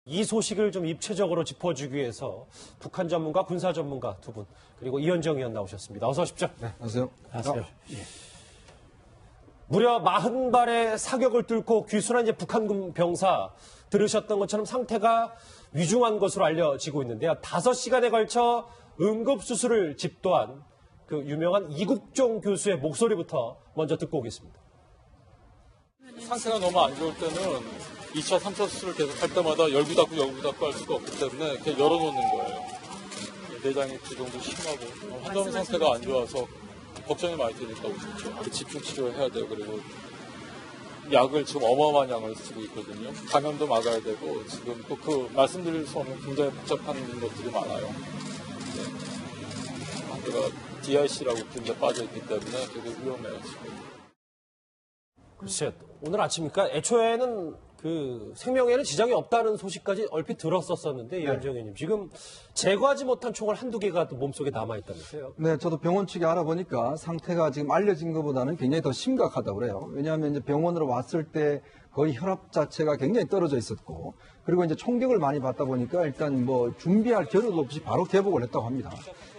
이 소식을 좀 입체적으로 짚어주기 위해서 북한 전문가, 군사 전문가 두 분, 그리고 이현정 의원 나오셨습니다. 어서 오십시오. 네, 안녕하세요. 안녕하세요. 무려 40발의 사격을 뚫고 귀순한 이제 북한군 병사 들으셨던 것처럼 상태가 위중한 것으로 알려지고 있는데요. 5시간에 걸쳐 응급수술을 집도한 그 유명한 이국종 교수의 목소리부터 먼저 듣고 오겠습니다. 상태가 너무 안 좋을 때는 2차, 3차 수술을 계속 할 때마다 열구 닫고 할 수가 없기 때문에 그냥 열어놓는 거예요. 내장의 부종도 심하고 환자분 상태가 안 좋아서 걱정이 많이 되니까 그렇죠. 집중 치료해야 돼요. 그리고 약을 지금 어마어마한 양을 쓰고 있거든요. 감염도 막아야 되고 지금 또 그 말씀드릴 수 없는 굉장히 복잡한 것들이 많아요. 상태가 DIC라고 굉장히 빠져있기 때문에 되게 위험해요. 지금. 글쎄, 오늘 아침이니까 애초에는 그 생명에는 지장이 없다는 소식까지 얼핏 들었었는데 이현정 의원님 지금 제거하지 못한 총알 한두 개가 또 몸속에 남아있다면서요? 네, 저도 병원 측에 알아보니까 상태가 지금 알려진 것보다는 굉장히 더 심각하다고 그래요. 왜냐하면 이제 병원으로 왔을 때 거의 혈압 자체가 굉장히 떨어져 있었고, 그리고 이제 총격을 많이 받다 보니까 일단 뭐 준비할 겨를도 없이 바로 개복을 했다고 합니다.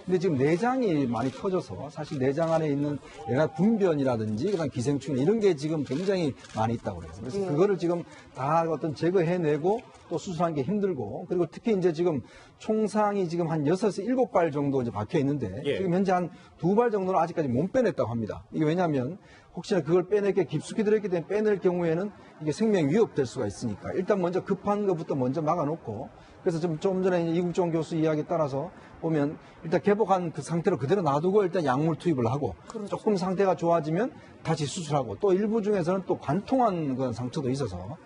근데 지금 내장이 많이 터져서 사실 내장 안에 있는 내가 분변이라든지 그다음 기생충 이런 게 지금 굉장히 많이 있다고 그래요. 그래서 그거를 지금 다 어떤 제거해내고 또 수술하는 게 힘들고, 그리고 특히 이제 지금 총상이 지금 한 6에서 7발 정도 이제 박혀 있는데 지금 현재 한 2발 정도는 아직까지 못 빼냈다고 합니다. 이게 왜냐하면 혹시나 그걸 빼내게 깊숙이 들어있기 때문에 빼낼 경우에는 이게 생명 위협될 수가 있으니까 일단 먼저 급한 것부터 먼저 막아놓고, 그래서 좀 전에 이국종 교수 이야기에 따라서 보면 일단 개복한 그 상태로 그대로 놔두고 일단 약물 투입을 하고 조금 상태가 좋아지면 다시 수술하고, 또 일부 중에서는 또 관통한 그런 상처도 있어서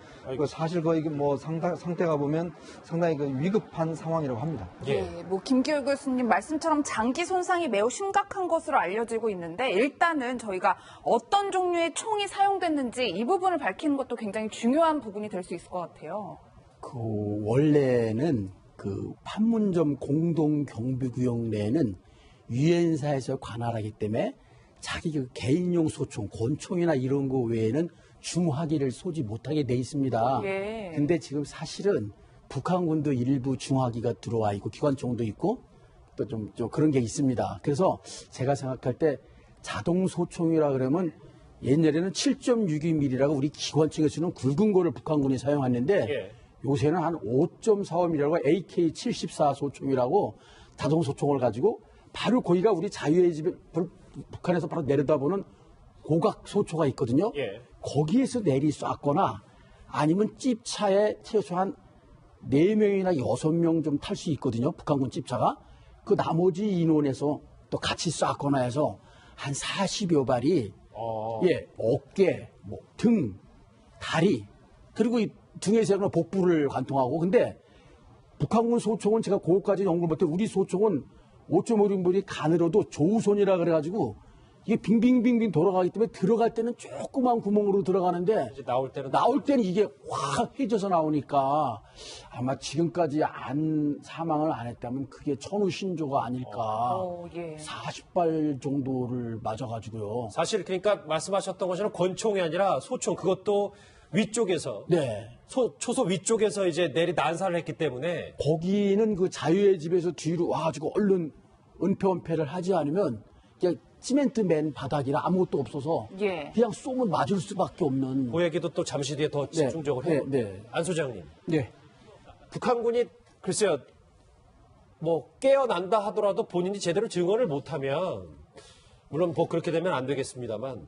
사실 거의 뭐 상태가 보면 상당히 그 위급한 상황이라고 합니다. 네, 뭐 김기열 교수님 말씀처럼 장기 손상이 매우 심각한 것으로 알려지고 있는데 일단은 저희가 어떤 종류의 총이 사용됐는지 이 부분을 밝히는 것도 굉장히 중요한 부분이 될 수 있을 것 같아요. 원래는 그 판문점 공동경비구역 내에는 유엔사에서 관할하기 때문에 자기 그 개인용 소총, 권총이나 이런 거 외에는 중화기를 쏘지 못하게 돼 있습니다. 근데 지금 사실은 북한군도 일부 중화기가 들어와 있고 기관총도 있고 또 좀 그런 게 있습니다. 그래서 제가 생각할 때 자동 소총이라 그러면 옛날에는 7.62mm라고 우리 기관총에 쓰는 굵은 거를 북한군이 사용했는데 요새는 한 5.45mm라고 AK-74 소총이라고 자동 소총을 가지고 바로 거기가 우리 자유의 집에 북한에서 바로 내려다보는 고각 소초가 있거든요. 거기에서 내리 쐈거나 아니면 찝차에 최소한 4명이나 6명 좀 탈 수 있거든요. 북한군 찝차가. 그 나머지 인원에서 또 같이 쐈거나 해서 한 40여 발이 어깨, 뭐 등, 다리, 그리고 이 등에서는 복부를 관통하고. 근데 북한군 소총은 제가 그것까지 연구를 못해. 우리 소총은 5.56mm 가늘어도 조우손이라 그래가지고 이게 빙빙빙빙 돌아가기 때문에 들어갈 때는 조그만 구멍으로 들어가는데 이제 나올 때는 이게 확 휘져서 나오니까 아마 지금까지 사망을 안 했다면 그게 천우신조가 아닐까. 40발 정도를 맞아가지고요. 사실 그러니까 말씀하셨던 것처럼 권총이 아니라 소총, 그것도 위쪽에서 초소 위쪽에서 이제 내리 난사를 했기 때문에 거기는 그 자유의 집에서 뒤로 와가지고 얼른 은폐원폐를 하지 않으면 그냥 시멘트 맨 바닥이라 아무것도 없어서 그냥 쏘면 맞을 수밖에 없는. 그 얘기도 또 잠시 뒤에 더 집중적으로 해요. 안 소장님. 북한군이 글쎄요, 뭐 깨어난다 하더라도 본인이 제대로 증언을 못하면 물론 뭐 그렇게 되면 안 되겠습니다만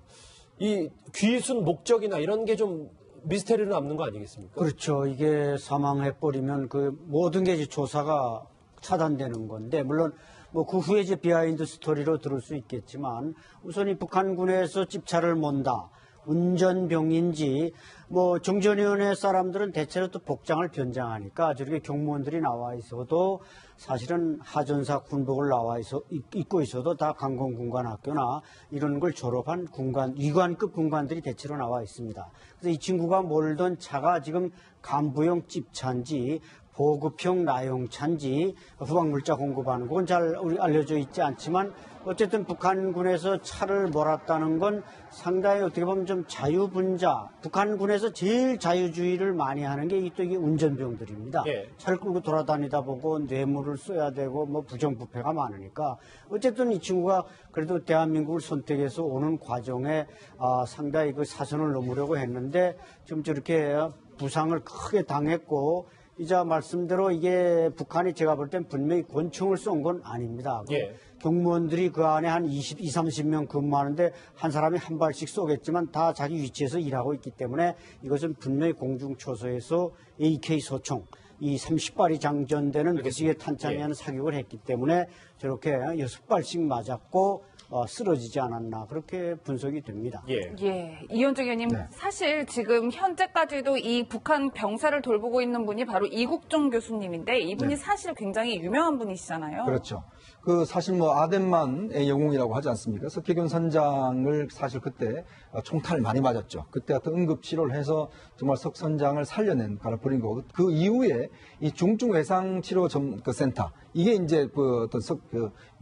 이 귀순 목적이나 이런 게 좀 미스테리로 남는 거 아니겠습니까? 그렇죠. 이게 사망해버리면 그 모든 게 이제 조사가 차단되는 건데, 물론 뭐 그 후에 이제 비하인드 스토리로 들을 수 있겠지만 우선 이 북한군에서 찝차를 몬다. 운전병인지 뭐 정전위원회 사람들은 대체로 또 복장을 변장하니까 저렇게 경무원들이 나와 있어도 사실은 하전사 군복을 입고 있어도 다 강공군관학교나 이런 걸 졸업한 위관급 군관들이 대체로 나와 있습니다. 그래서 이 친구가 몰던 차가 지금 간부용 찝차인지 보급형 나용차인지 후방물자 공급하는 건 잘 알려져 있지 않지만 어쨌든 북한군에서 차를 몰았다는 건 상당히 어떻게 보면 좀 자유분자, 북한군에서 중에서 제일 자유주의를 많이 하는 게 이게 운전병들입니다. 예. 차를 끌고 돌아다니다 보고 뇌물을 써야 되고 뭐 부정부패가 많으니까 어쨌든 이 친구가 그래도 대한민국을 선택해서 오는 과정에 상당히 그 사선을 넘으려고 했는데 좀 저렇게 부상을 크게 당했고 이자 말씀대로 이게 북한이 제가 볼 땐 분명히 권총을 쏜 건 아닙니다. 예. 경무원들이 그 안에 한 30명 근무하는데 한 사람이 한 발씩 쏘겠지만 다 자기 위치에서 일하고 있기 때문에 이것은 분명히 공중초소에서 AK 소총 이 30발이 장전되는 무지개 탄창에 하는 사격을 했기 때문에 저렇게 6발씩 맞았고 쓰러지지 않았나 그렇게 분석이 됩니다. 예, 이현정 의원님 사실 지금 현재까지도 이 북한 병사를 돌보고 있는 분이 바로 이국종 교수님인데 이분이 사실 굉장히 유명한 분이시잖아요. 그렇죠. 사실 아덴만의 영웅이라고 하지 않습니까? 석혜균 선장을 사실 그때 총탄을 많이 맞았죠. 그때 어떤 응급치료를 해서 정말 석 선장을 살려낸 가라버린 거고 그 이후에 이 중증외상치료센터 이게 이제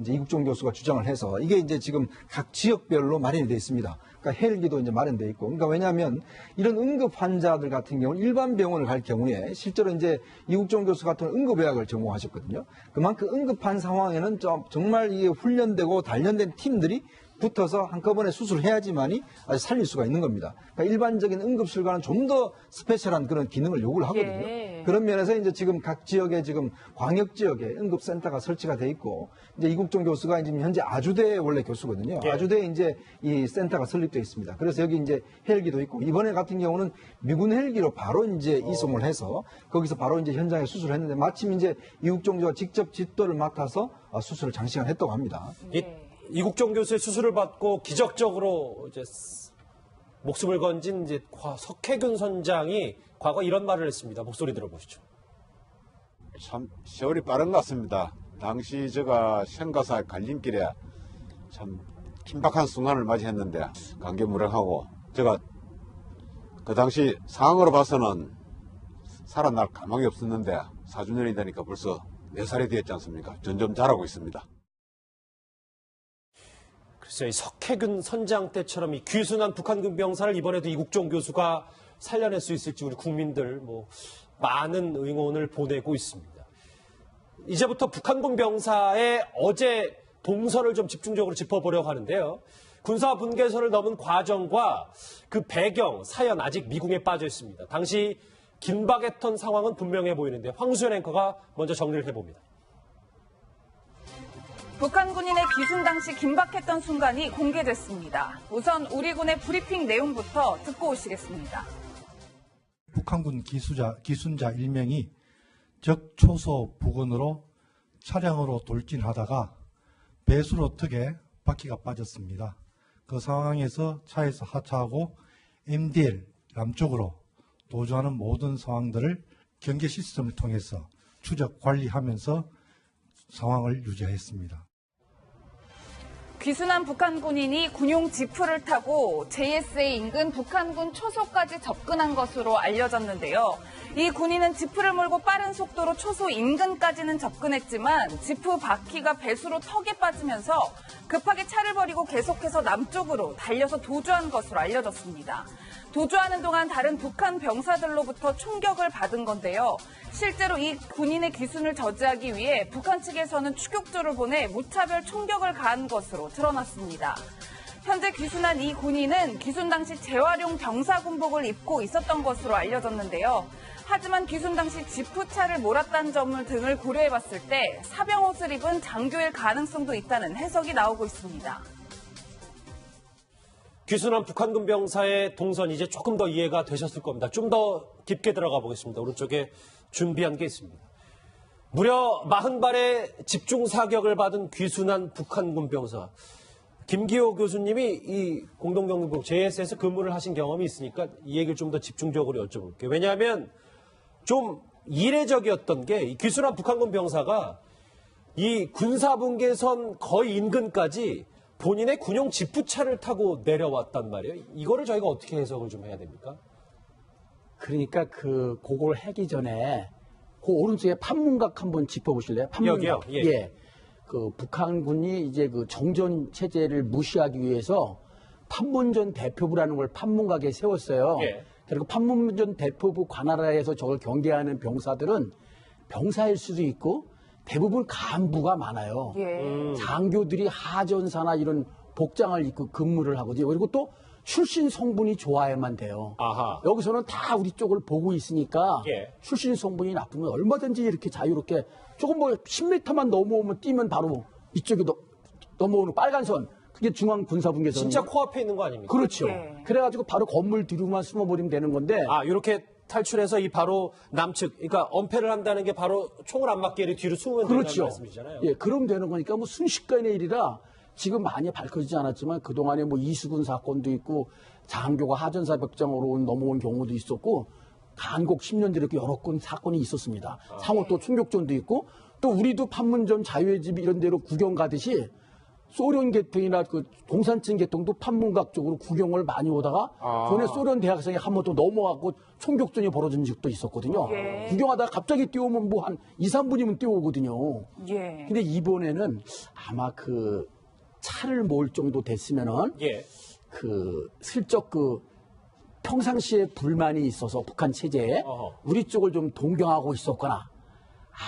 이제 이국종 교수가 주장을 해서 이게 이제 지금 각 지역별로 마련이 되어 있습니다. 그러니까 헬기도 이제 마련되어 있고. 그러니까 왜냐하면 이런 응급 환자들 같은 경우는 일반 병원을 갈 경우에 실제로 이제 이국종 교수 같은 응급의학을 전공하셨거든요. 그만큼 응급한 상황에는 정말 이게 훈련되고 단련된 팀들이 붙어서 한꺼번에 수술을 해야지만이 살릴 수가 있는 겁니다. 그러니까 일반적인 응급실과는 좀 더 스페셜한 그런 기능을 요구를 하거든요. 그런 면에서 이제 지금 각 지역에 지금 광역 지역에 응급센터가 설치가 돼 있고 이제 이국종 교수가 지금 현재 아주대 원래 교수거든요. 아주대에 이제 이 센터가 설립되어 있습니다. 그래서 여기 이제 헬기도 있고 이번에 같은 경우는 미군 헬기로 바로 이제 이송을 해서 거기서 바로 이제 현장에 수술을 했는데 마침 이제 이국종 교수가 직접 집도를 맡아서 수술을 장시간 했다고 합니다. 이국종 교수의 수술을 받고 기적적으로 이제 목숨을 건진 이제 석혜균 선장이 과거 이런 말을 했습니다. 목소리 들어보시죠. 참 세월이 빠른 것 같습니다. 당시 제가 생가사 갈림길에 참 긴박한 순간을 맞이했는데 감개무량하고 제가 그 당시 상황으로 봐서는 살아날 가망이 없었는데 4주년이 되니까 벌써 4살이 되었지 않습니까? 점점 자라고 있습니다. 글쎄요, 이 석혜균 선장 때처럼 이 귀순한 북한군 병사를 이번에도 이국종 교수가 살려낼 수 있을지 우리 국민들 많은 응원을 보내고 있습니다. 이제부터 북한군 병사의 어제 동선을 좀 집중적으로 짚어보려고 하는데요. 군사 분계선을 넘은 과정과 그 배경, 사연 아직 미궁에 빠져 있습니다. 당시 긴박했던 상황은 분명해 보이는데 황수연 앵커가 먼저 정리를 해봅니다. 북한 군인의 귀순 당시 긴박했던 순간이 공개됐습니다. 우선 우리 군의 브리핑 내용부터 듣고 오시겠습니다. 북한군 기순자 1명이 적초소 부근으로 차량으로 돌진하다가 배수로 턱에 바퀴가 빠졌습니다. 그 상황에서 차에서 하차하고 MDL 남쪽으로 도주하는 모든 상황들을 경계 시스템을 통해서 추적 관리하면서 상황을 유지했습니다. 귀순한 북한 군인이 군용 지프를 타고 JSA 인근 북한군 초소까지 접근한 것으로 알려졌는데요. 이 군인은 지프를 몰고 빠른 속도로 초소 인근까지는 접근했지만 지프 바퀴가 배수로 턱에 빠지면서 급하게 차를 버리고 계속해서 남쪽으로 달려서 도주한 것으로 알려졌습니다. 도주하는 동안 다른 북한 병사들로부터 총격을 받은 건데요. 실제로 이 군인의 귀순을 저지하기 위해 북한 측에서는 추격조를 보내 무차별 총격을 가한 것으로 드러났습니다. 현재 귀순한 이 군인은 귀순 당시 재활용 병사군복을 입고 있었던 것으로 알려졌는데요. 하지만 귀순 당시 지프차를 몰았다는 점을 등을 고려해봤을 때 사병옷을 입은 장교일 가능성도 있다는 해석이 나오고 있습니다. 귀순한 북한군 병사의 동선 이제 조금 더 이해가 되셨을 겁니다. 좀 더 깊게 들어가 보겠습니다. 오른쪽에 준비한 게 있습니다. 무려 40발의 집중 사격을 받은 귀순한 북한군 병사. 김기호 교수님이 이 공동경비부 JS에서 근무를 하신 경험이 있으니까 이 얘기를 좀 더 집중적으로 여쭤볼게요. 왜냐하면 좀 이례적이었던 게 이 귀순한 북한군 병사가 이 군사분계선 거의 인근까지 본인의 군용 지프차를 타고 내려왔단 말이에요. 이거를 저희가 어떻게 해석을 좀 해야 됩니까? 그러니까 그걸 하기 전에 그 오른쪽에 판문각 한번 짚어보실래요? 판문각. 여기요? 예. 그 북한군이 이제 그 정전 체제를 무시하기 위해서 판문전 대표부라는 걸 판문각에 세웠어요. 예. 그리고 판문점 대포부 관할하에서 저걸 경계하는 병사들은 병사일 수도 있고 대부분 간부가 많아요. 예. 장교들이 하전사나 이런 복장을 입고 근무를 하거든요. 그리고 또 출신 성분이 좋아야만 돼요. 아하. 여기서는 다 우리 쪽을 보고 있으니까 예. 출신 성분이 나쁘면 얼마든지 이렇게 자유롭게 조금 뭐 10m만 넘어오면 뛰면 바로 이쪽에 넘어오는 빨간 선. 그게 중앙군사분계선. 진짜 코앞에 있는 거 아닙니까? 그렇죠. 예. 그래가지고 바로 건물 뒤로만 숨어버리면 되는 건데. 아, 이렇게 탈출해서 이 바로 남측, 그러니까 엄폐를 한다는 게 바로 총을 안 맞게 뒤로 숨으면 된다는 그렇죠. 말씀이잖아요. 예, 그럼 되는 거니까 뭐 순식간의 일이라 지금 많이 밝혀지지 않았지만 그동안에 뭐 이수근 사건도 있고 장교가 하전사 벽장으로 넘어온 경우도 있었고 간곡 10년 전에 여러 건 사건이 있었습니다. 상호 또 충격전도 있고 또 우리도 판문점 자유의 집 이런 데로 구경 가듯이 소련 계통이나 그 공산층 계통도 판문각 쪽으로 구경을 많이 오다가 전에 소련 대학생이 한 번 또 넘어가고 총격전이 벌어진 적도 있었거든요. 예. 구경하다가 갑자기 뛰어오면 뭐 한 2, 3분이면 뛰어오거든요. 예. 근데 이번에는 아마 그 차를 몰 정도 됐으면은 예. 그 슬쩍 그 평상시에 불만이 있어서 북한 체제에 어허. 우리 쪽을 좀 동경하고 있었거나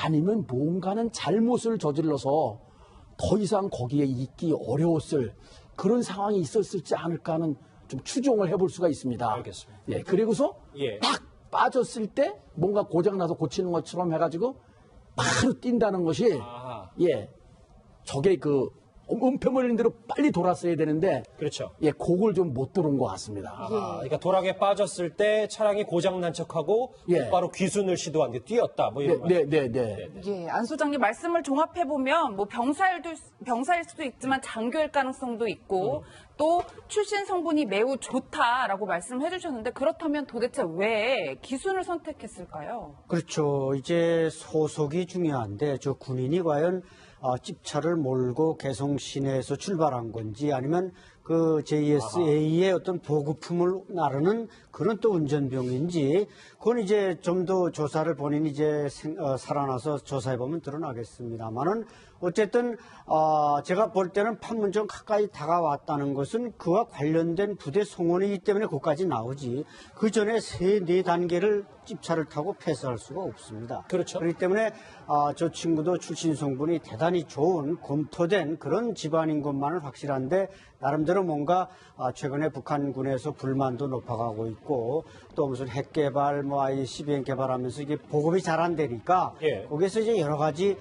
아니면 뭔가는 잘못을 저질러서 더 이상 거기에 있기 어려웠을 그런 상황이 있었을지 않을까 하는 좀 추정을 해볼 수가 있습니다. 알겠습니다. 예, 그리고서 예. 딱 빠졌을 때 뭔가 고장나서 고치는 것처럼 해가지고 바로 뛴다는 것이 아하. 예, 저게 그 은폐물인 대로 빨리 돌았어야 되는데 그렇죠. 예, 곡을 좀 못 들은 것 같습니다. 아, 그러니까 도락에 빠졌을 때 차량이 고장 난 척하고 예. 곧바로 귀순을 시도한 게 뛰었다. 뭐 이런 말씀. 네. 예, 안 소장님 말씀을 종합해 보면 뭐 병사일 수도 있지만 장교일 가능성도 있고 또 출신 성분이 매우 좋다라고 말씀해 주셨는데 그렇다면 도대체 왜 기순을 선택했을까요? 그렇죠. 이제 소속이 중요한데 저 군인이 과연 집차를 몰고 개성 시내에서 출발한 건지 아니면 그 JSA의 어떤 보급품을 나르는 그런 또 운전병인지 그건 이제 좀 더 조사를 본인이 이제 살아나서 조사해 보면 드러나겠습니다만은 어쨌든 제가 볼 때는 판문점 가까이 다가왔다는 것은 그와 관련된 부대 송원이기 때문에 거기까지 나오지 그 전에 3-4단계를 집차를 타고 패스할 수가 없습니다. 그렇죠. 그렇기 때문에 저 친구도 출신 성분이 대단히 좋은 검토된 그런 집안인 것만은 확실한데 나름대로 뭔가 최근에 북한군에서 불만도 높아가고 있고 또 무슨 핵 개발 뭐 ICBM 개발하면서 이게 보급이 잘 안 되니까 예. 거기서 이제 여러 가지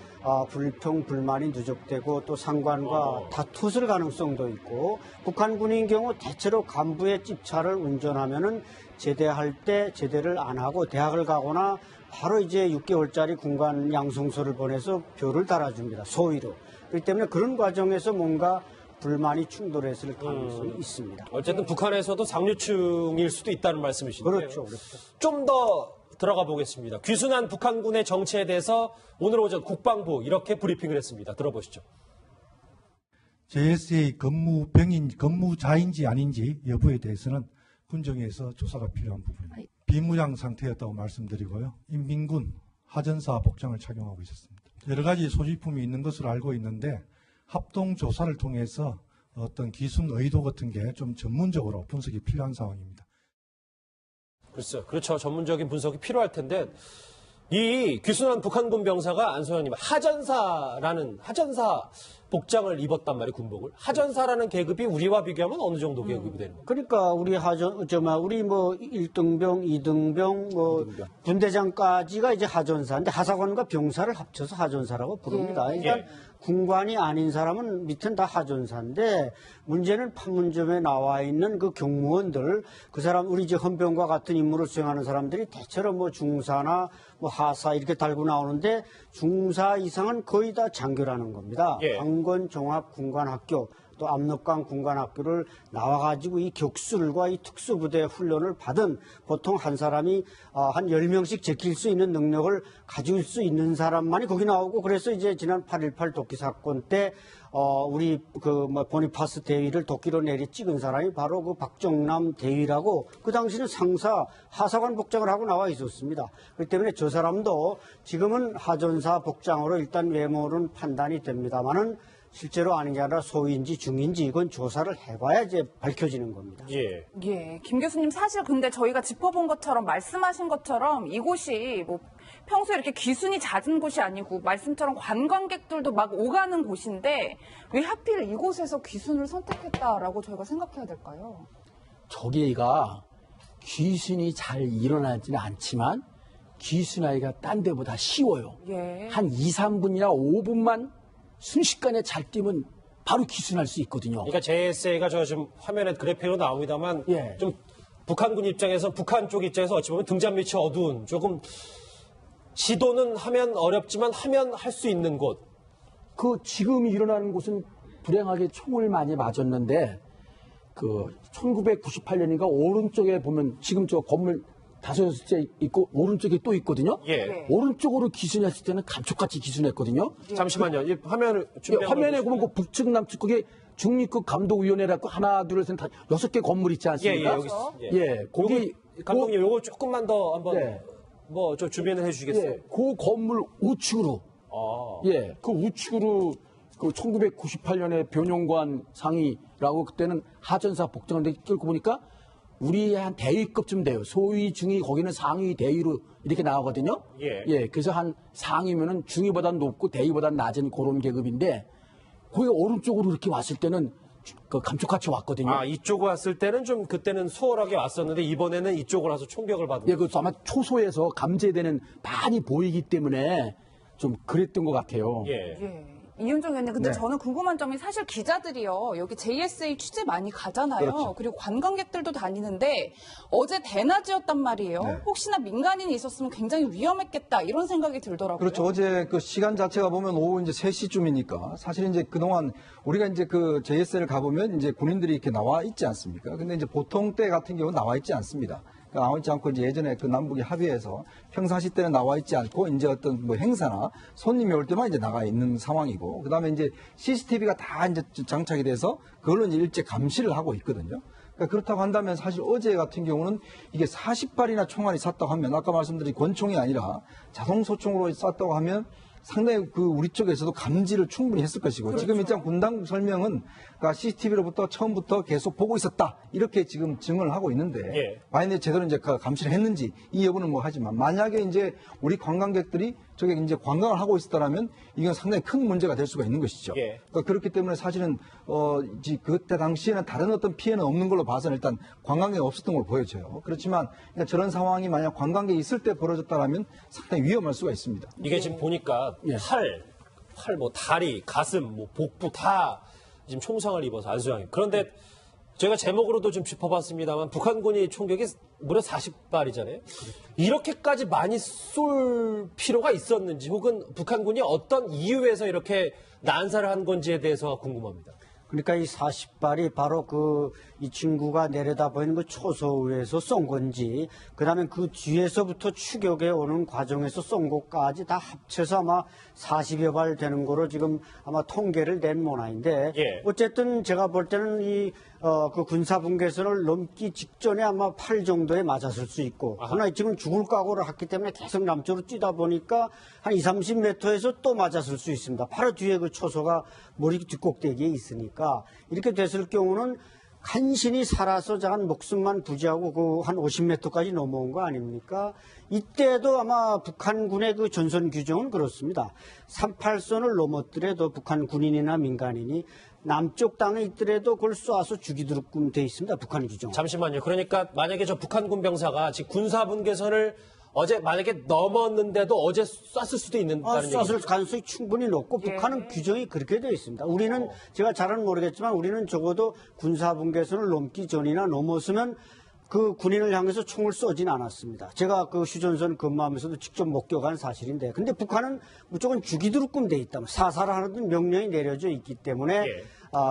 불평 불만이 누적되고 또 상관과 다투을 가능성도 있고 북한군인 경우 대체로 간부의 집차를 운전하면은 제대할 때 제대를 안 하고 대학을 가거나 바로 이제 6개월짜리 군관 양성서를 보내서 표를 달아줍니다. 소위로. 그렇기 때문에 그런 과정에서 뭔가 불만이 충돌했을 가능성이 있습니다. 어쨌든 북한에서도 상류층일 수도 있다는 말씀이신데요. 그렇죠. 좀 더 들어가 보겠습니다. 귀순한 북한군의 정체에 대해서 오늘 오전 국방부 이렇게 브리핑을 했습니다. 들어보시죠. JSA 근무자인지 아닌지 여부에 대해서는 군정에서 조사가 필요한 부분입니다. 비무장 상태였다고 말씀드리고요. 인민군 하전사 복장을 착용하고 있었습니다. 여러 가지 소지품이 있는 것으로 알고 있는데 합동 조사를 통해서 어떤 기순 의도 같은 게 좀 전문적으로 분석이 필요한 상황입니다. 글쎄요. 그렇죠. 전문적인 분석이 필요할 텐데 이 귀순한 북한군 병사가 안 소장님 하전사 복장을 입었단 말이에요. 군복을. 하전사라는 계급이 우리와 비교하면 어느 정도 계급이 되는 겁니까? 그러니까 우리 우리 뭐 1등병, 2등병, 뭐 분대장까지가 이제 하전사인데 하사관과 병사를 합쳐서 하전사라고 부릅니다. 그러니까 군관이 아닌 사람은 밑은 다 하전사인데 문제는 판문점에 나와 있는 그 경무원들 그 사람 우리 이제 헌병과 같은 임무를 수행하는 사람들이 대체로 뭐 중사나 뭐 하사 이렇게 달고 나오는데 중사 이상은 거의 다 장교라는 겁니다. 방건 종합 군관학교 또 압록강 군관학교를 나와가지고 이 격술과 이 특수부대 훈련을 받은 보통 한 사람이 한 10명씩 제킬 수 있는 능력을 가질 수 있는 사람만이 거기 나오고 그래서 이제 지난 8.18 도끼 사건 때 우리 보니파스 대위를 도끼로 내리 찍은 사람이 바로 그 박정남 대위라고 그 당시는 상사 하사관 복장을 하고 나와 있었습니다. 그렇기 때문에 저 사람도 지금은 하전사 복장으로 일단 외모는 판단이 됩니다만은 실제로 아닌 게 아니라 소인지 중인지 이건 조사를 해봐야 이제 밝혀지는 겁니다. 예. 예, 김 교수님 사실 근데 저희가 짚어본 것처럼 말씀하신 것처럼 이곳이 뭐 평소에 이렇게 귀순이 잦은 곳이 아니고 말씀처럼 관광객들도 막 오가는 곳인데 왜 하필 이곳에서 귀순을 선택했다라고 저희가 생각해야 될까요? 저기가 귀순이 잘 일어나지는 않지만 귀순하기가 딴 데보다 쉬워요. 예. 한 2, 3분이나 5분만 순식간에 잘 뛰면 바로 귀순할 수 있거든요. 그러니까 JSA가 저 지금 화면에 그래픽으로 나옵니다만 예. 좀 북한군 입장에서 북한 쪽 입장에서 어찌 보면 등잔 밑이 어두운 조금 지도는 하면 어렵지만 하면 할 수 있는 곳. 그 지금 일어나는 곳은 불행하게 총을 많이 맞았는데 그 1998년인가 오른쪽에 보면 지금 저 건물 5개 있고 오른쪽에 또 있거든요. 예. 오른쪽으로 기순했을 때는 감쪽같이 기순했거든요. 잠시만요. 이 화면을 예, 화면에 보면 그 북측 남측 거기 중립국 감독위원회라고 하나 둘 셋 다 6개 건물 있지 않습니까? 예, 여기 있어. 예, 거기 감독님 요거 조금만 더 한번 네. 뭐 저 주변을 해주시겠어요? 예, 그 건물 우측으로 예, 그 우측으로 그 1998년에 변용관 상위라고 그때는 하전사 복장을 끌고 보니까 우리 한 대위급쯤 돼요. 소위, 중위, 거기는 상위, 대위로 이렇게 나오거든요. 예. 그래서 한 상위면은 중위보다 높고 대위보다 낮은 그런 계급인데 거기 오른쪽으로 이렇게 왔을 때는 그 감쪽같이 왔거든요. 아, 이쪽으로 왔을 때는 좀 그때는 수월하게 왔었는데 이번에는 이쪽으로 와서 총격을 받은. 예, 그 아마 초소에서 감지되는 많이 보이기 때문에 좀 그랬던 것 같아요. 예. 예. 이윤정 의원님, 근데 네. 저는 궁금한 점이 사실 기자들이요, 여기 JSA 취재 많이 가잖아요. 그렇죠. 그리고 관광객들도 다니는데 어제 대낮이었단 말이에요. 네. 혹시나 민간인이 있었으면 굉장히 위험했겠다 이런 생각이 들더라고요. 그렇죠. 어제 그 시간 자체가 보면 오후 이제 3시쯤이니까 사실 이제 그동안 우리가 이제 그 JS를 가보면 이제 군인들이 이렇게 나와 있지 않습니까? 근데 이제 보통 때 같은 경우는 나와 있지 않습니다. 나와 있지 않고 이제 예전에 그 남북이 합의해서 평상시 때는 나와 있지 않고 이제 어떤 뭐 행사나 손님이 올 때만 이제 나가 있는 상황이고 그다음에 이제 CCTV가 다 이제 장착이 돼서 그걸로 이제 일제 감시를 하고 있거든요. 그러니까 그렇다고 한다면 사실 어제 같은 경우는 이게 40발이나 총알이 쐈다고 하면 아까 말씀드린 권총이 아니라 자동소총으로 쐈다고 하면 상당히 그 우리 쪽에서도 감지를 충분히 했을 것이고 그렇죠. 지금 일단 군당국 설명은 그러니까 CCTV로부터 처음부터 계속 보고 있었다 이렇게 지금 증언을 하고 있는데 예. 만약에 제대로 이제 그 감시를 했는지 이 여부는 뭐 하지만 만약에 이제 우리 관광객들이 저게 이제 관광을 하고 있었다라면 이건 상당히 큰 문제가 될 수가 있는 것이죠. 예. 그러니까 그렇기 때문에 사실은 이제 그때 당시에는 다른 어떤 피해는 없는 걸로 봐서는 일단 관광객이 없었던 걸 보여져요. 그렇지만 그러니까 저런 상황이 만약 관광객이 있을 때 벌어졌다라면 상당히 위험할 수가 있습니다. 이게 지금 보니까 예. 팔, 뭐 다리, 가슴, 뭐 복부 다 지금 총상을 입어서 안수양이. 그런데 제가 제목으로도 좀 짚어봤습니다만 북한군이 총격이 무려 40발이잖아요. 이렇게까지 많이 쏠 필요가 있었는지 혹은 북한군이 어떤 이유에서 이렇게 난사를 한 건지에 대해서 궁금합니다. 그러니까 이 40발이 바로 이 친구가 내려다보이는 그 초소에서 쏜 건지, 그 다음에 그 뒤에서부터 추격해 오는 과정에서 쏜 것까지 다 합쳐서 아마 40여 발 되는 거로 지금 아마 통계를 낸 모양인데, 예. 어쨌든 제가 볼 때는 그 군사분계선을 넘기 직전에 아마 8 정도에 맞았을 수 있고, 그러나 지금 죽을 각오를 했기 때문에 계속 남쪽으로 뛰다 보니까 한 20, 30m에서 또 맞았을 수 있습니다. 바로 뒤에 그 초소가 머리 뒷꼭대기에 있으니까 이렇게 됐을 경우는 간신히 살아서 한 목숨만 부지하고 그 한 50m까지 넘어온 거 아닙니까? 이때도 아마 북한군의 그 전선 규정은 그렇습니다. 38선을 넘었더라도 북한 군인이나 민간인이 남쪽 땅에 있더라도 그걸 쏴서 죽이도록끔 돼 있습니다. 북한 규정. 잠시만요. 그러니까 만약에 저 북한군 병사가 지금 군사분계선을 어제 만약에 넘었는데도 어제 쐈을 수도 있는다는 얘기죠. 쐈을 가능성이 충분히 높고 예. 북한은 규정이 그렇게 되어 있습니다. 우리는 제가 잘은 모르겠지만 우리는 적어도 군사분계선을 넘기 전이나 넘었으면 그 군인을 향해서 총을 쏘진 않았습니다. 제가 그 휴전선 근무하면서도 직접 목격한 사실인데, 근데 북한은 무조건 죽이도록끔 돼 있다. 사살하는 명령이 내려져 있기 때문에 예.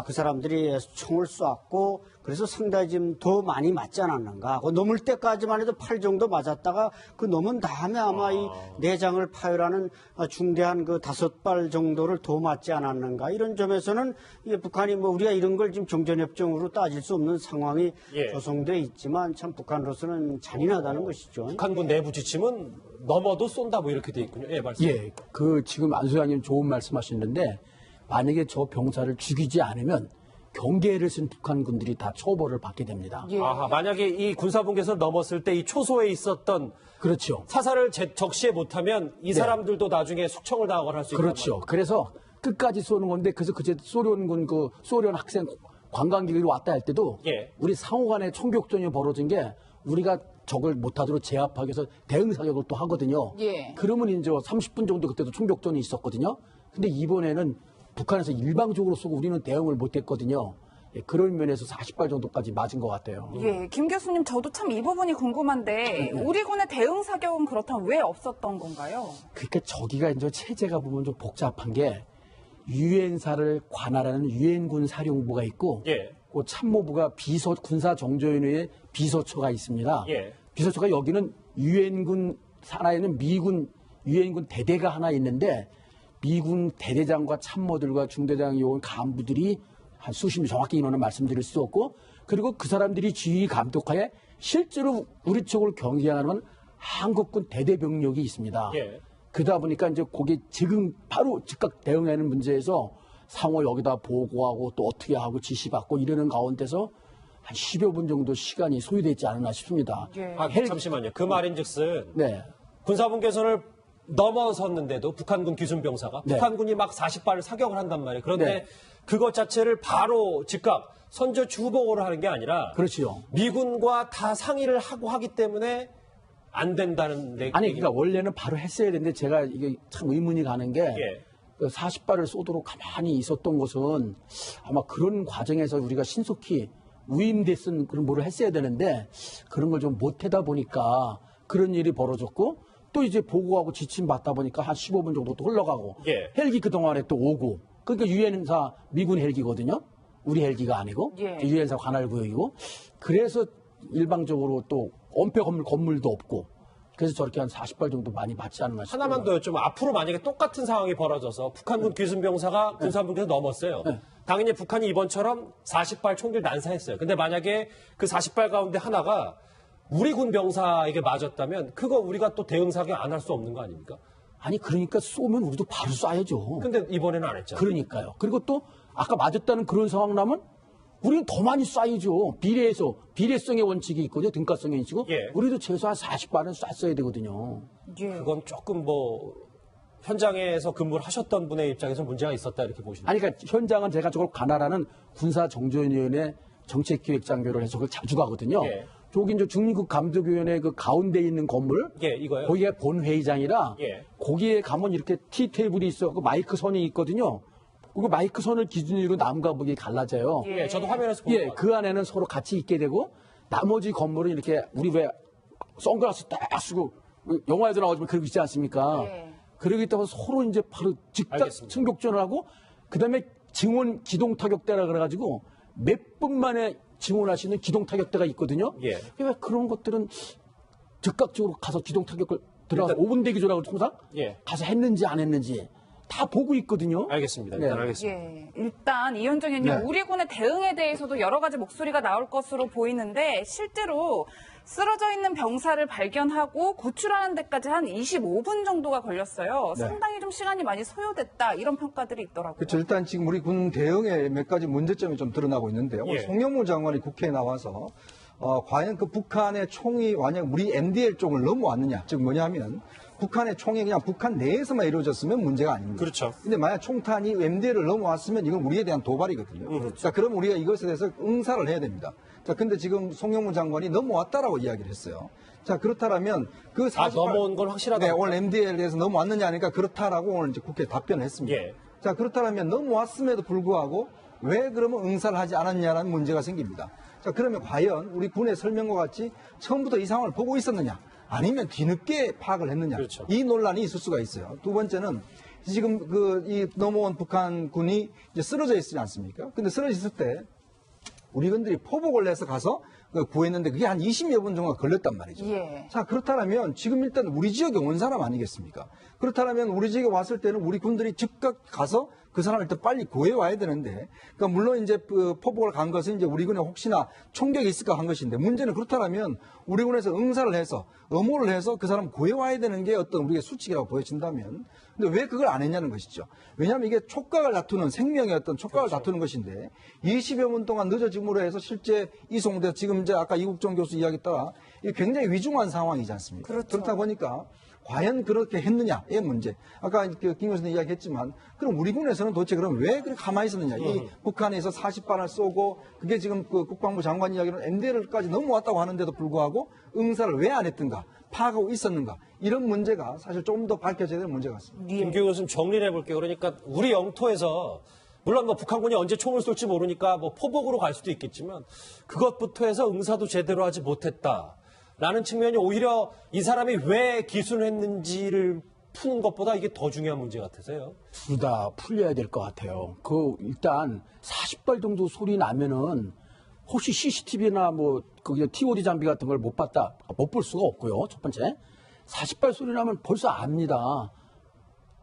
그 사람들이 총을 쐈고 그래서 상당히 좀 더 많이 맞지 않았는가. 그 넘을 때까지만 해도 8 정도 맞았다가 그 넘은 다음에 아마 이 내장을 파열하는 중대한 그 5발 정도를 더 맞지 않았는가. 이런 점에서는 이게 북한이 뭐 우리가 이런 걸 지금 정전협정으로 따질 수 없는 상황이 예. 조성돼 있지만 참 북한으로서는 잔인하다는 것이죠. 북한군 내부 지침은 넘어도 쏜다 뭐 이렇게 돼 있군요. 예, 말씀. 예, 그 지금 안소장님 좋은 말씀하시는데 만약에 저 병사를 죽이지 않으면 경계를 쓴 북한군들이 다 처벌을 받게 됩니다. 예. 아하, 만약에 이 군사분계선을 넘었을 때 이 초소에 있었던 그렇죠. 사살을 적시에 못하면 이 사람들도 나중에 숙청을 당하거나 할 수 있단 그렇죠. 말이에요. 그래서 끝까지 쏘는 건데 그래서 그제 소련군 소련 학생 관광객이 왔다 할 때도 예. 우리 상호간에 총격전이 벌어진 게 우리가 적을 못하도록 제압하기 위해서 대응 사격을 또 하거든요. 예. 그러면 이제 30분 정도 그때도 총격전이 있었거든요. 근데 이번에는 북한에서 일방적으로 쏘고 우리는 대응을 못했거든요. 예, 그런 면에서 40발 정도까지 맞은 것 같아요. 예, 김 교수님 저도 참 이 부분이 궁금한데 우리 군의 대응 사격은 그렇다면 왜 없었던 건가요? 그러니까 저기가 이제 체제가 보면 좀 복잡한 게 유엔사를 관할하는 유엔군 사령부가 있고 예. 그 참모부가 군사정조위원회의 비서처가 있습니다. 예. 비서처가 여기는 유엔군 산하에는 미군 유엔군 대대가 하나 있는데 미군 대대장과 참모들과 중대장 요원 간부들이 한 수십 명 정확히 인원은 말씀드릴 수 없고 그리고 그 사람들이 지휘 감독하에 실제로 우리 쪽을 경계하는 한국군 대대병력이 있습니다. 예. 그러다 보니까 이제 거기 지금 바로 즉각 대응하는 문제에서 상호 여기다 보고하고 또 어떻게 하고 지시받고 이러는 가운데서 한 10여 분 정도 시간이 소요되지 않았나 싶습니다. 예. 아, 잠시만요. 그 말인즉슨 네. 군사분계선을 넘어섰는데도 북한군 기순병사가 네. 북한군이 막 40발을 사격을 한단 말이에요. 그런데 네. 그것 자체를 바로 즉각 선저 추보고를 하는 게 아니라 그렇지요. 미군과 다 상의를 하고 하기 때문에 안 된다는 아니, 그러니까 원래는 바로 했어야 되는데 제가 이게 참 의문이 가는 게 예. 40발을 쏘도록 가만히 있었던 것은 아마 그런 과정에서 우리가 신속히 위임됐은 그런 뭐를 했어야 되는데 그런 걸 좀 못하다 보니까 그런 일이 벌어졌고 또 이제 보고하고 지침 받다 보니까 한 15분 정도 또 흘러가고 예. 헬기 그동안에 또 오고 그러니까 유엔사 미군 헬기거든요. 우리 헬기가 아니고 예. 유엔사 관할구역이고 그래서 일방적으로 또 엄폐 건물도 없고 그래서 저렇게 한 40발 정도 많이 맞지 않나 싶어요. 하나만 더 여쭤보면 앞으로 만약에 똑같은 상황이 벌어져서 북한군 기순병사가 군사분계선 넘었어요. 당연히 북한이 이번처럼 40발 총기를 난사했어요. 근데 만약에 그 40발 가운데 하나가 우리 군 병사에게 맞았다면 그거 우리가 또 대응 사격 안 할 수 없는 거 아닙니까? 아니 그러니까 쏘면 우리도 바로 쏴야죠. 근데 이번에는 안 했잖아요. 그러니까요. 그리고 또 아까 맞았다는 그런 상황 나면 우리는 더 많이 쏴야죠. 비례성의 원칙이 있거든요. 등가성의 원칙이고 예. 우리도 최소한 40발은 쐈어야 되거든요. 예. 그건 조금 뭐 현장에서 근무를 하셨던 분의 입장에서 문제가 있었다 이렇게 보시는 아니 그러니까 현장은 제가 저걸 관할하는 군사정조위원회 정책기획장교를 해서 그걸 자주 가거든요. 예. 저기 이제 중립국 감독위원회 그 가운데 있는 건물 예, 이거요. 거기가 본회의장이라 예. 거기에 가면 이렇게 티 테이블이 있어갖고 마이크 선이 있거든요. 그 마이크 선을 기준으로 남과 북이 갈라져요. 예, 저도 화면에서 본 것 예, 같아요. 그 안에는 서로 같이 있게 되고 나머지 건물은 이렇게 우리 왜 선글라스 딱 쓰고 영화에도 나오지만 그러고 있지 않습니까? 예. 그러기 때문에 서로 이제 바로 즉각 알겠습니다. 총격전을 하고 그다음에 증원 기동 타격대라 그래가지고 몇 분 만에 증원할 수 있는 기동 타격대가 있거든요. 예. 그러니까 그런 것들은 즉각적으로 가서 기동 타격을 들어가서 5분 대기조라고 통상 예. 가서 했는지 안 했는지 다 보고 있거든요. 알겠습니다. 네. 일단 알겠습니다. 예, 일단 이현정 의원님 네. 우리 군의 대응에 대해서도 여러 가지 목소리가 나올 것으로 보이는데 실제로 쓰러져 있는 병사를 발견하고 구출하는 데까지 한 25분 정도가 걸렸어요. 네. 상당히 좀 시간이 많이 소요됐다 이런 평가들이 있더라고요. 그렇죠. 일단 지금 우리 군 대응에 몇 가지 문제점이 좀 드러나고 있는데요. 예. 송영무 장관이 국회에 나와서 과연 그 북한의 총이 만약 우리 MDL 쪽을 넘어왔느냐, 즉 뭐냐면 북한의 총이 그냥 북한 내에서만 이루어졌으면 문제가 아닙니다. 그렇죠. 근데 만약 총탄이 MDL을 넘어왔으면 이건 우리에 대한 도발이거든요. 자, 그럼 우리가 이것에 대해서 응사를 해야 됩니다. 자, 근데 지금 송영무 장관이 넘어왔다라고 이야기를 했어요. 자, 그렇다면 그 48... 넘어온 건 확실하다. 네, 오늘 MDL에 대해서 넘어왔느냐 하니까 그렇다라고 오늘 이제 국회에 답변을 했습니다. 예. 자, 그렇다면 넘어왔음에도 불구하고 왜 그러면 응사를 하지 않았냐라는 문제가 생깁니다. 자, 그러면 과연 우리 군의 설명과 같이 처음부터 이 상황을 보고 있었느냐? 아니면 뒤늦게 파악을 했느냐? 그렇죠. 이 논란이 있을 수가 있어요. 두 번째는 지금 이 넘어온 북한군이 이제 쓰러져 있지 않습니까? 근데 쓰러져 있을 때 우리 군들이 포복을 내서 가서 구했는데 그게 한 20여 분 정도가 걸렸단 말이죠. 예. 자, 그렇다면 지금 일단 우리 지역에 온 사람 아니겠습니까? 그렇다면 우리 지역에 왔을 때는 우리 군들이 즉각 가서 그 사람을 일단 빨리 구해 와야 되는데, 그러니까 물론 이제 그 포복을 간 것은 이제 우리 군에 혹시나 총격이 있을까 한 것인데, 문제는 그렇다면 우리 군에서 응사를 해서 엄호를 해서 그 사람 구해 와야 되는 게 어떤 우리의 수칙이라고 보여진다면, 근데 왜 그걸 안 했냐는 것이죠. 왜냐하면 이게 촉각을 다투는 생명의 어떤 촉각을 다투는 것인데 20여 분 동안 늦어짐으로 해서 실제 이송돼 지금 이제 아까 이국종 교수 이야기 따라 이게 굉장히 위중한 상황이지 않습니까? 그렇죠. 그렇다 보니까 과연 그렇게 했느냐의 문제. 아까 김 교수님 이야기했지만 그럼 우리 군에서는 도대체 그럼 왜 그렇게 가만히 있었느냐. 이 북한에서 40발을 쏘고 그게 지금 그 국방부 장관 이야기로는 NDL까지 넘어왔다고 하는데도 불구하고 응사를 왜 안 했던가. 파악하고 있었는가. 이런 문제가 사실 좀 더 밝혀져야 될 문제 같습니다. 김규 교수님 정리를 해볼게요. 그러니까 우리 영토에서 물론 뭐 북한군이 언제 총을 쏠지 모르니까 뭐 포복으로 갈 수도 있겠지만 그것부터 해서 응사도 제대로 하지 못했다라는 측면이 오히려 이 사람이 왜 기순을 했는지를 푸는 것보다 이게 더 중요한 문제 같아서요. 둘 다 풀려야 될 것 같아요. 일단 40발 정도 소리 나면은 혹시 CCTV나 뭐 거기 TOD 장비 같은 걸 못 볼 수가 없고요. 첫 번째 40발 소리 나면 벌써 압니다.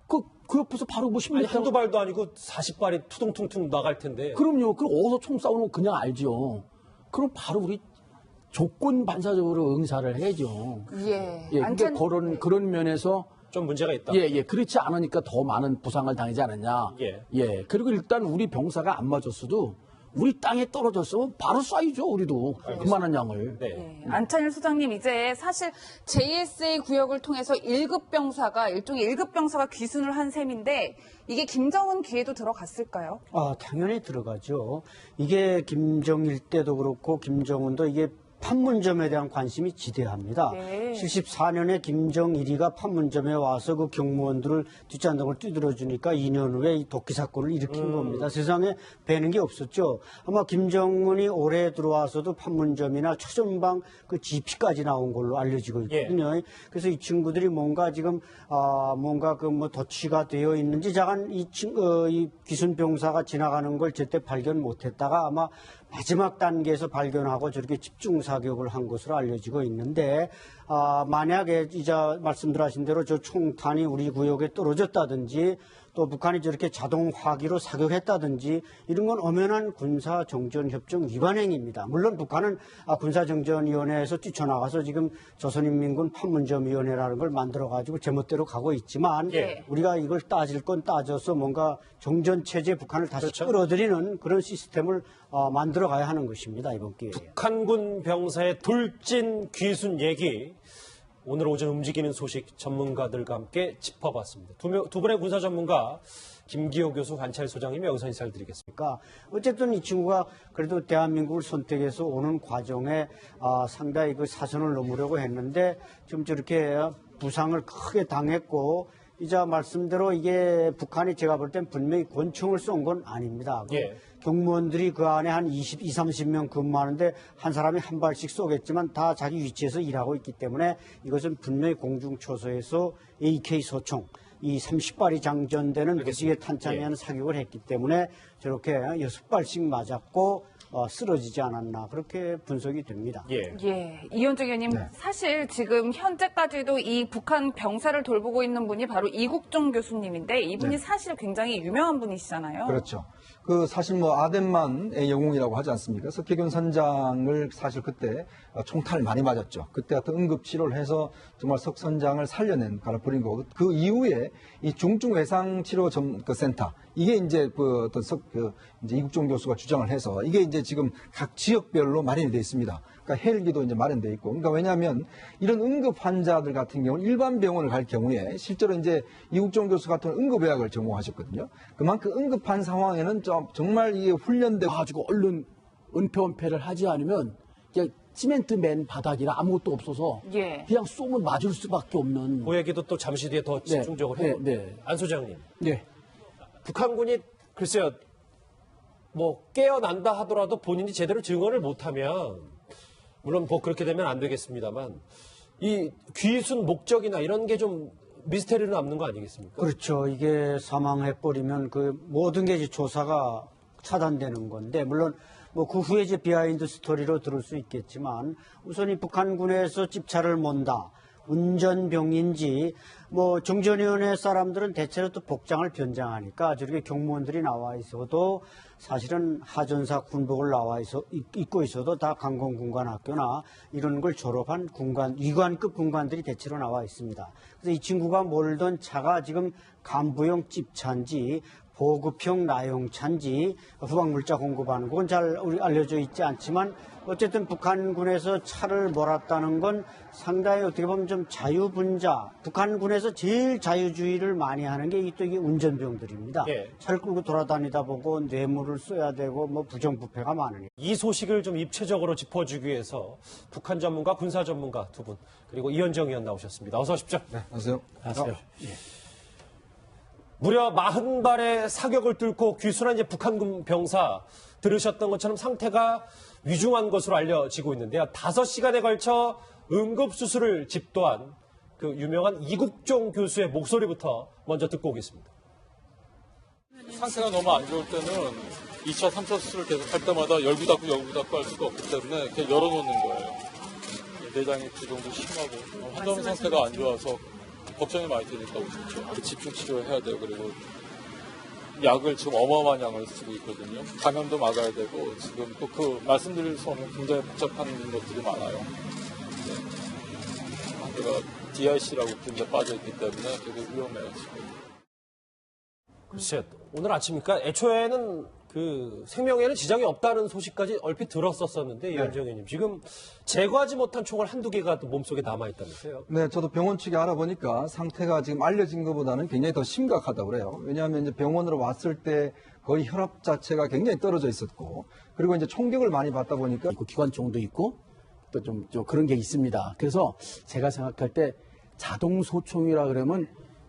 그 옆에서 바로 뭐 10m 한두 발도 아니고 40발이 투둥퉁퉁 나갈 텐데. 그럼요. 그럼 어디서 총 싸우는 거 그냥 알죠. 그럼 바로 우리 조건 반사적으로 응사를 해야죠. 예. 그러니까 그런 면에서 좀 문제가 있다. 그렇지 않으니까 더 많은 부상을 당하지 않았냐. 그리고 일단 우리 병사가 안 맞았어도 우리 땅에 떨어졌으면 바로 쏴야죠, 우리도. 그만한 양을. 안찬일 소장님, 이제 사실 JSA 구역을 통해서 1급 병사가, 일종의 1급 병사가 귀순을 한 셈인데, 이게 김정은 귀에도 들어갔을까요? 당연히 들어가죠. 이게 김정일 때도 그렇고, 김정은도 이게 판문점에 대한 관심이 지대합니다. 74년에 김정일이가 판문점에 와서 그 경무원들을 뒷잔등을 두드려주니까 2년 후에 이 독기 사건을 일으킨 겁니다. 세상에 배는 게 없었죠. 아마 김정은이 올해 들어와서도 판문점이나 초전방 그 GP까지 나온 걸로 알려지고 있거든요. 그래서 이 친구들이 뭔가 지금 뭔가 그 뭐 도취가 되어 있는지 자간 이 귀순병사가 지나가는 걸 제때 발견 못했다가 아마 마지막 단계에서 발견하고 저렇게 집중 사격을 한 것으로 알려지고 있는데, 만약에 이자 말씀들하신 대로 저 총탄이 우리 구역에 떨어졌다든지 또 북한이 저렇게 자동 화기로 사격했다든지 이런 건 엄연한 군사정전협정 위반 행위입니다. 물론 북한은 군사정전위원회에서 뛰쳐나가서 지금 조선인민군 판문점위원회라는 걸 만들어가지고 제멋대로 가고 있지만 우리가 이걸 따질 건 따져서 뭔가 정전체제 북한을 다시 끌어들이는 그런 시스템을 만들어가야 하는 것입니다. 이번 기회에. 북한군 병사의 돌진 귀순 얘기. 오늘 오전 움직이는 소식 전문가들과 함께 짚어봤습니다. 두 분의 군사 전문가 김기호 교수, 관찰 소장님 여기서 인사를 드리겠습니다. 어쨌든 이 친구가 그래도 대한민국을 선택해서 오는 과정에 상당히 그 사선을 넘으려고 했는데 좀 저렇게 부상을 크게 당했고 이제 말씀대로 이게 북한이 제가 볼 땐 분명히 권총을 쏜 건 아닙니다. 경무원들이 그 안에 한 30명 근무하는데 한 사람이 한 발씩 쏘겠지만 다 자기 위치에서 일하고 있기 때문에 이것은 분명히 공중초소에서 AK 소총 이 30발이 장전되는 무지개 탄창에 하는 사격을 했기 때문에 저렇게 6발씩 맞았고 쓰러지지 않았나 그렇게 분석이 됩니다. 이현정 의원님, 사실 지금 현재까지도 이 북한 병사를 돌보고 있는 분이 바로 이국종 교수님인데 이분이 사실 굉장히 유명한 분이시잖아요. 그렇죠. 사실 뭐 아덴만의 영웅이라고 하지 않습니까? 석혜균 선장을 사실 그때 총탄을 많이 맞았죠. 그때 같은 응급치료를 해서 정말 석 선장을 살려낸 가라버린 거고 그 이후에 이 중증외상치료센터 이게 이제 이제 이국종 교수가 주장을 해서 이게 이제 지금 각 지역별로 마련이 되어 있습니다. 그러니까 헬기도 이제 마련되어 있고. 그러니까 왜냐하면 이런 응급 환자들 같은 경우는 일반 병원을 갈 경우에 실제로 이제 이국종 교수 같은 응급의학을 전공하셨거든요. 그만큼 응급한 상황에는 정말 이게 훈련되고 가지고 얼른 은폐원폐를 하지 않으면 그냥 시멘트 맨 바닥이라 아무것도 없어서 그냥 쏘면 맞을 수밖에 없는. 그 얘기도 또 잠시 뒤에 더 집중적으로 해볼게요. 안 소장님. 북한군이 글쎄요. 뭐 깨어난다 하더라도 본인이 제대로 증언을 못하면 물론 뭐 그렇게 되면 안 되겠습니다만 이 귀순 목적이나 이런 게 좀 미스테리로 남는 거 아니겠습니까? 그렇죠. 이게 사망해버리면 그 모든 게 이제 조사가 차단되는 건데 물론 뭐 그 후에 이제 비하인드 스토리로 들을 수 있겠지만 우선 이 북한군에서 집차를 몬다. 운전병인지 뭐 중전위원회 사람들은 대체로 또 복장을 변장하니까 저렇게 경무원들이 나와 있어도 사실은 하전사 군복을 입고 있어도 다 강공군관학교나 이런 걸 졸업한 위관급 군관들이 대체로 나와 있습니다. 그래서 이 친구가 몰던 차가 지금 간부용 찝차인지 보급형 나용차인지 후방물자 공급하는 건 잘 알려져 있지 않지만 어쨌든 북한군에서 차를 몰았다는 건 상당히 어떻게 보면 좀 자유분자, 북한군에서 제일 자유주의를 많이 하는 게 또 이게 운전병들입니다. 예. 차를 끌고 돌아다니다 보고 뇌물을 써야 되고 뭐 부정부패가 많으니까. 이 소식을 좀 입체적으로 짚어주기 위해서 북한 전문가, 군사 전문가 두 분, 그리고 이현정 의원 나오셨습니다. 어서 오십시오. 네, 안녕하세요. 아세요? 무려 40발의 사격을 뚫고 귀순한 이제 북한군 병사 들으셨던 것처럼 상태가 위중한 것으로 알려지고 있는데요. 5시간에 걸쳐 응급수술을 집도한 그 유명한 이국종 교수의 목소리부터 먼저 듣고 오겠습니다. 상태가 너무 안 좋을 때는 2차, 3차 수술을 계속 할 때마다 열구 닫고 할 수가 없기 때문에 그냥 열어놓는 거예요. 내장의 기동도 심하고 환자분 상태가 안 좋아서 걱정이 많이 되니까 오셨죠. 집중 치료해야 돼요. 그리고 약을 지금 어마어마한 양을 쓰고 있거든요. 감염도 막아야 되고 지금 또 그 말씀드릴 수 없는 굉장히 복잡한 것들이 많아요. 제가 DIC라고 굉장히 빠져있기 때문에 되게 위험해요. 지금. 글쎄, 오늘 아침이니까 애초에는 그 생명에는 지장이 없다는 소식까지 얼핏 들었었는데 이현정 의원님 지금 제거하지 못한 총알 한두 개가 또 몸속에 남아있다면서요? 네, 저도 병원 측에 알아보니까 상태가 지금 알려진 것보다는 굉장히 더 심각하다고 그래요. 왜냐하면 이제 병원으로 왔을 때 거의 혈압 자체가 굉장히 떨어져 있었고, 그리고 이제 총격을 많이 받다 보니까 기관총도 있고 또 좀 그런 게 있습니다. 그래서 제가 생각할 때 자동 소총이라 그러면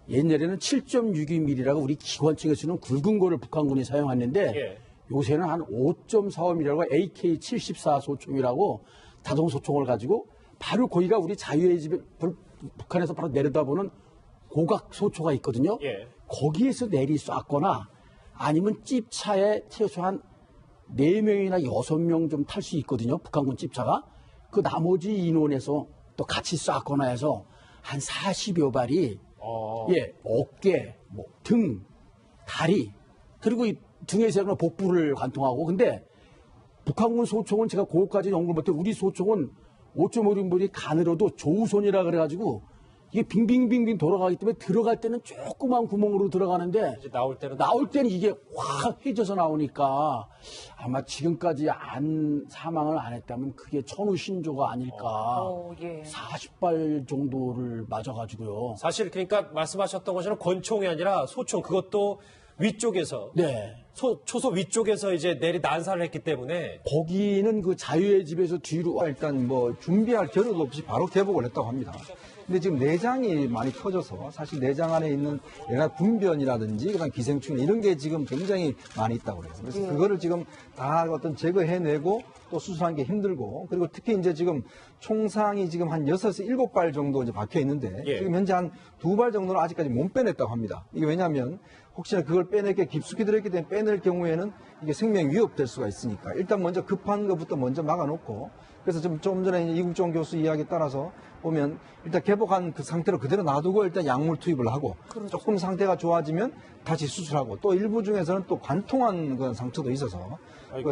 옛날에는 7.62mm라고 우리 기관총에 쓰는 굵은 거를 북한군이 사용했는데 예. 요새는 한 5.45mm라고 AK-74 소총이라고 자동 소총을 가지고 바로 거기가 우리 자유의 집에 북한에서 바로 내려다보는 고각 소초가 있거든요. 예. 거기에서 내리 쐈거나 아니면 찝차에 최소한 4명이나 6명 좀 탈 수 있거든요. 북한군 찝차가. 그 나머지 인원에서 또 같이 쐈거나 해서 한 40여 발이 예, 어깨, 뭐, 등, 다리, 그리고 이 등에서는 복부를 관통하고, 근데 북한군 소총은 제가 그것까지 연구를 못해 우리 소총은 5.5mm 간으로도 조우손이라 그래가지고 이게 빙빙빙빙 돌아가기 때문에 들어갈 때는 조그만 구멍으로 들어가는데 이제 나올 때는 이게 확 휘져서 나오니까 아마 지금까지 사망을 안 했다면 그게 천우신조가 아닐까. 예. 40발 정도를 맞아가지고요. 사실 그러니까 말씀하셨던 것처럼 권총이 아니라 소총, 그것도 위쪽에서 네. 초소 위쪽에서 이제 내리 난사를 했기 때문에 거기는 그 자유의 집에서 뒤로 일단 뭐 준비할 겨를도 없이 바로 개복을 했다고 합니다. 근데 지금 내장이 많이 터져서 사실 내장 안에 있는 내가 분변이라든지 그다음 기생충 이런 게 지금 굉장히 많이 있다고 그래요. 그래서 그거를 지금 다 어떤 제거해내고 또 수술하는 게 힘들고, 그리고 특히 이제 지금 총상이 지금 한 6에서 7발 정도 이제 박혀 있는데 예. 지금 현재 한 2발 정도는 아직까지 못 빼냈다고 합니다. 이게 왜냐하면 혹시나 그걸 빼내게 깊숙이 들어있기 때문에 빼낼 경우에는 이게 생명 위협될 수가 있으니까 일단 먼저 급한 것부터 먼저 막아놓고, 그래서 좀 전에 이국종 교수 이야기에 따라서 보면 일단 개복한 그 상태로 그대로 놔두고 일단 약물 투입을 하고 조금 상태가 좋아지면 다시 수술하고, 또 일부 중에서는 또 관통한 그런 상처도 있어서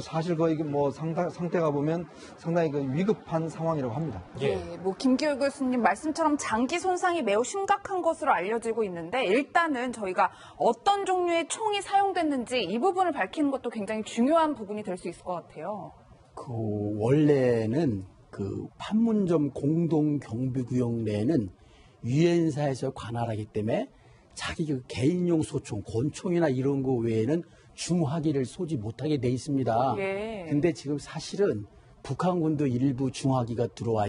사실 거의 뭐 상태가 보면 상당히 그 위급한 상황이라고 합니다. 예. 네, 뭐 김기열 교수님 말씀처럼 장기 손상이 매우 심각한 것으로 알려지고 있는데 일단은 저희가 어떤 종류의 총이 사용됐는지 이 부분을 밝히는 것도 굉장히 중요한 부분이 될 수 있을 것 같아요. 그 원래는 그 판문점 공동경비구역 내에는 유엔사에서 관할하기 때문에 자기 그 개인용 소총, 권총이나 이런 거 외에는 중화기를 쏘지 못하게 돼 있습니다. 예. 근데 지금 사실은 북한군도 일부 중화기가 들어와